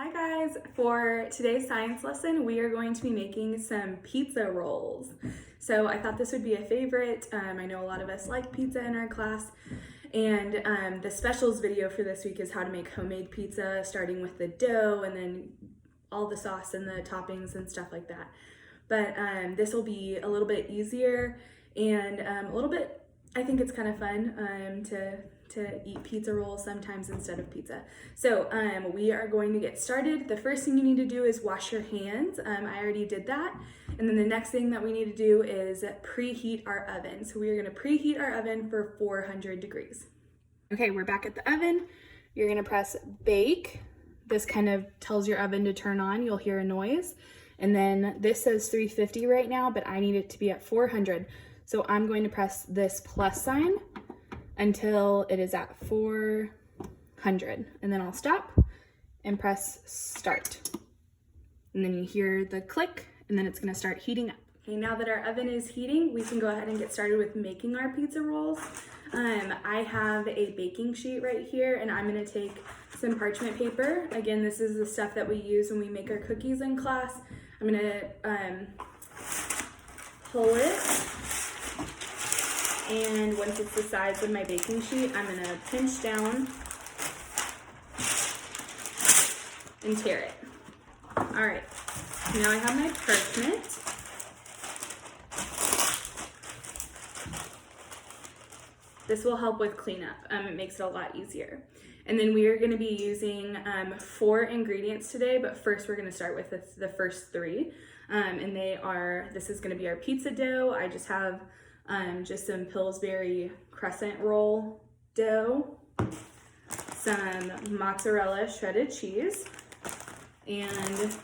Hi guys, for today's science lesson, we are going to be making some pizza rolls. So I thought this would be a favorite. I know a lot of us like pizza in our class. And the specials video for this week is how to make homemade pizza, starting with the dough and then all the sauce and the toppings and stuff like that. But this will be a little bit easier and a little bit, I think it's kind of fun to eat pizza rolls sometimes instead of pizza. So we are going to get started. The first thing you need to do is wash your hands. I already did that. And then the next thing that we need to do is preheat our oven. So we are gonna preheat our oven for 400 degrees. Okay, we're back at the oven. You're gonna press bake. This kind of tells your oven to turn on. You'll hear a noise. And then this says 350 right now, but I need it to be at 400. So I'm going to press this plus sign until it is at 400, and then I'll stop and press start. And then you hear the click, and then it's gonna start heating up. Okay, now that our oven is heating, we can go ahead and get started with making our pizza rolls. I have a baking sheet right here, and I'm gonna take some parchment paper. Again, this is the stuff that we use when we make our cookies in class. I'm gonna pull it. And once it's the size of my baking sheet, I'm gonna pinch down and tear it. All right, now I have my parchment. This will help with cleanup. It makes it a lot easier. And then we are gonna be using 4 ingredients today, but first we're gonna start with the first 3. And they are, this is gonna be our pizza dough. I just have just some Pillsbury crescent roll dough, some mozzarella shredded cheese, and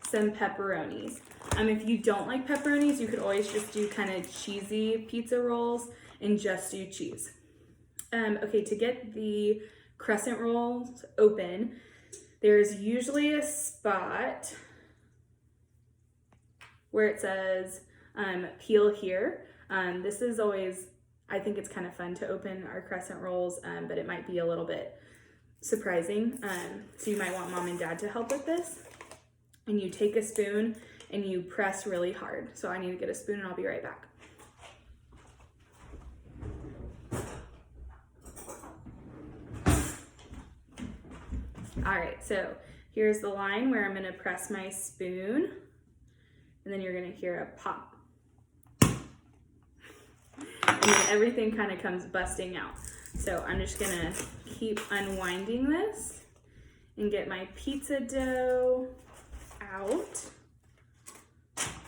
some pepperonis. If you don't like pepperonis, you could always just do kind of cheesy pizza rolls and just do cheese. Okay, to get the crescent rolls open, there's usually a spot where it says peel here. This is always, I think it's kind of fun to open our crescent rolls, but it might be a little bit surprising. So you might want mom and dad to help with this. And you take a spoon and you press really hard. So I need to get a spoon and I'll be right back. All right, so here's the line where I'm gonna press my spoon, and then you're gonna hear a pop. And then everything kind of comes busting out. So I'm just gonna keep unwinding this and get my pizza dough out.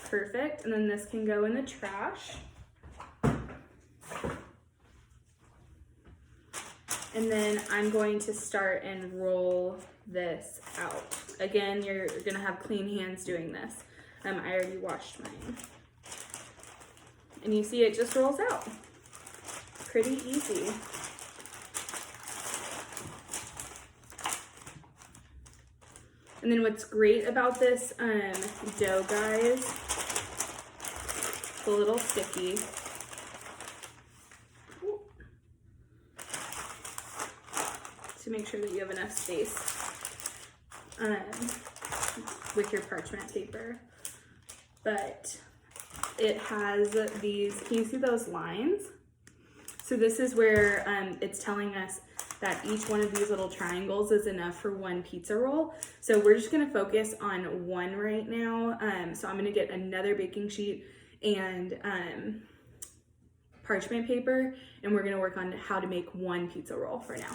Perfect, and then this can go in the trash. And then I'm going to start and roll this out. Again, you're gonna have clean hands doing this. I already washed mine. And you see it just rolls out. Pretty easy. And then what's great about this dough, guys, it's a little sticky. To make sure that you have enough space with your parchment paper. But it has these, can you see those lines? So this is where it's telling us that each one of these little triangles is enough for 1 pizza roll. So we're just gonna focus on 1 right now. So I'm gonna get another baking sheet and parchment paper, and we're gonna work on how to make 1 pizza roll for now.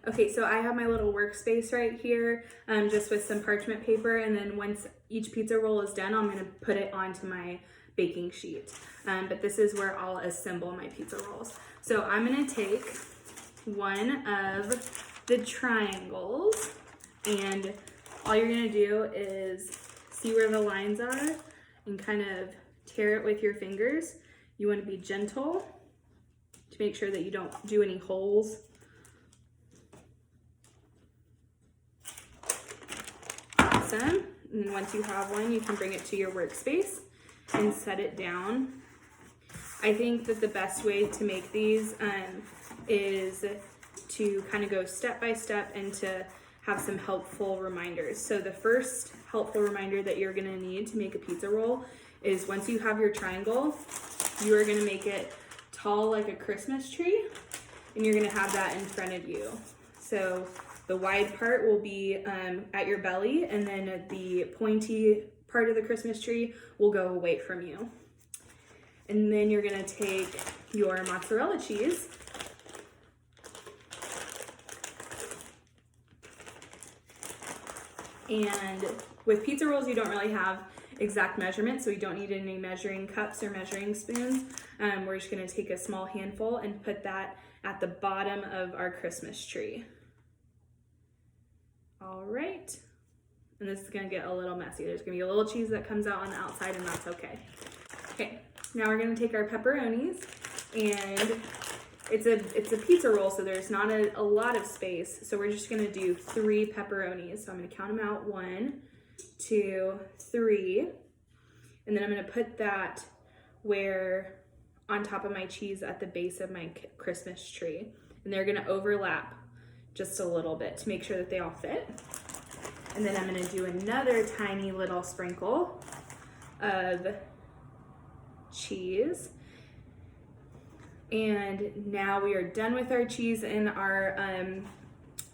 Okay, so I have my little workspace right here, just with some parchment paper, and then once each pizza roll is done, I'm gonna put it onto my baking sheet. But this is where I'll assemble my pizza rolls. So I'm gonna take one of the triangles, and all you're gonna do is see where the lines are and kind of tear it with your fingers. You wanna be gentle to make sure that you don't do any holes. Awesome. And then once you have one, you can bring it to your workspace and set it down. I think that the best way to make these is to kind of go step by step and to have some helpful reminders. So the first helpful reminder that you're gonna need to make a pizza roll is once you have your triangle, you are gonna make it tall like a Christmas tree, and you're gonna have that in front of you. So the wide part will be at your belly, and then the pointy part of the Christmas tree will go away from you. And then you're gonna take your mozzarella cheese and with pizza rolls, you don't really have exact measurements, so we don't need any measuring cups or measuring spoons. We're just gonna take a small handful and put that at the bottom of our Christmas tree. All right, and this is gonna get a little messy. There's gonna be a little cheese that comes out on the outside, and that's okay. Okay, now we're gonna take our pepperonis, and it's a pizza roll, so there's not a lot of space. So we're just gonna do 3 pepperonis. So I'm gonna count them out, 1, 2, 3. And then I'm gonna put that where on top of my cheese at the base of my Christmas tree. And they're gonna overlap just a little bit to make sure that they all fit. And then I'm gonna do another tiny little sprinkle of cheese. And now we are done with our cheese and our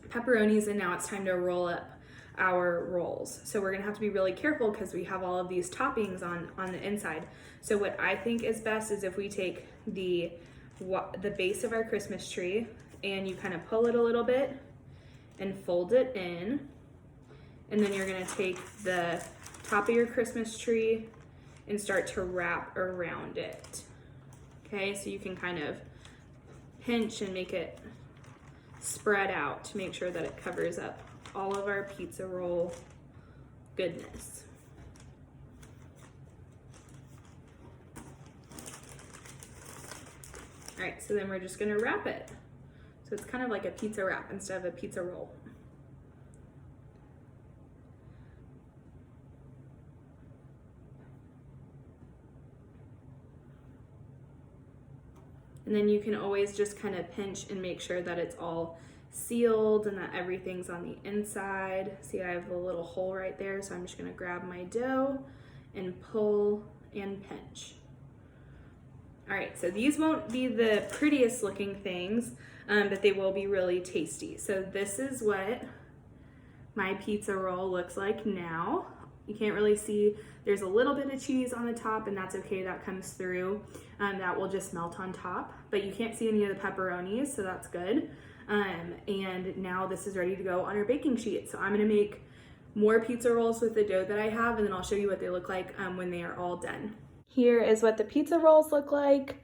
pepperonis, and now it's time to roll up our rolls. So we're gonna have to be really careful because we have all of these toppings on the inside. So what I think is best is if we take the base of our Christmas tree and you kind of pull it a little bit and fold it in, and then you're gonna take the top of your Christmas tree and start to wrap around it. Okay, so you can kind of pinch and make it spread out to make sure that it covers up all of our pizza roll goodness. All right, so then we're just gonna wrap it. So it's kind of like a pizza wrap instead of a pizza roll. And then you can always just kind of pinch and make sure that it's all sealed and that everything's on the inside. See, I have a little hole right there, so I'm just gonna grab my dough and pull and pinch. All right, so these won't be the prettiest looking things, but they will be really tasty. So this is what my pizza roll looks like now. You can't really see, there's a little bit of cheese on the top, and that's okay, that comes through. That will just melt on top, but you can't see any of the pepperonis, so that's good. And now this is ready to go on our baking sheet. So I'm gonna make more pizza rolls with the dough that I have, and then I'll show you what they look like when they are all done. Here is what the pizza rolls look like.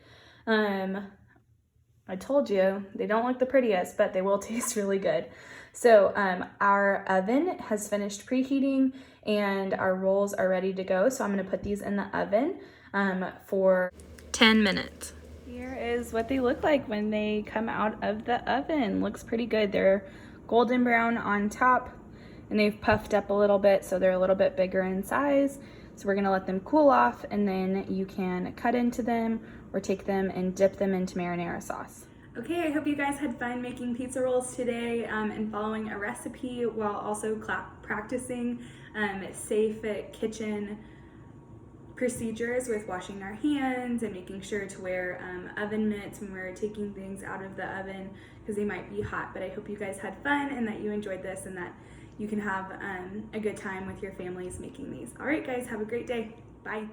I told you, they don't look the prettiest, but they will taste really good. So our oven has finished preheating and our rolls are ready to go. So I'm gonna put these in the oven for 10 minutes. Here is what they look like when they come out of the oven. Looks pretty good. They're golden brown on top and they've puffed up a little bit, so they're a little bit bigger in size. So we're gonna let them cool off, and then you can cut into them or take them and dip them into marinara sauce. Okay, I hope you guys had fun making pizza rolls today and following a recipe while also practicing safe kitchen procedures with washing our hands and making sure to wear oven mitts when we're taking things out of the oven because they might be hot. But I hope you guys had fun and that you enjoyed this and that you can have a good time with your families making these. All right, guys, have a great day. Bye.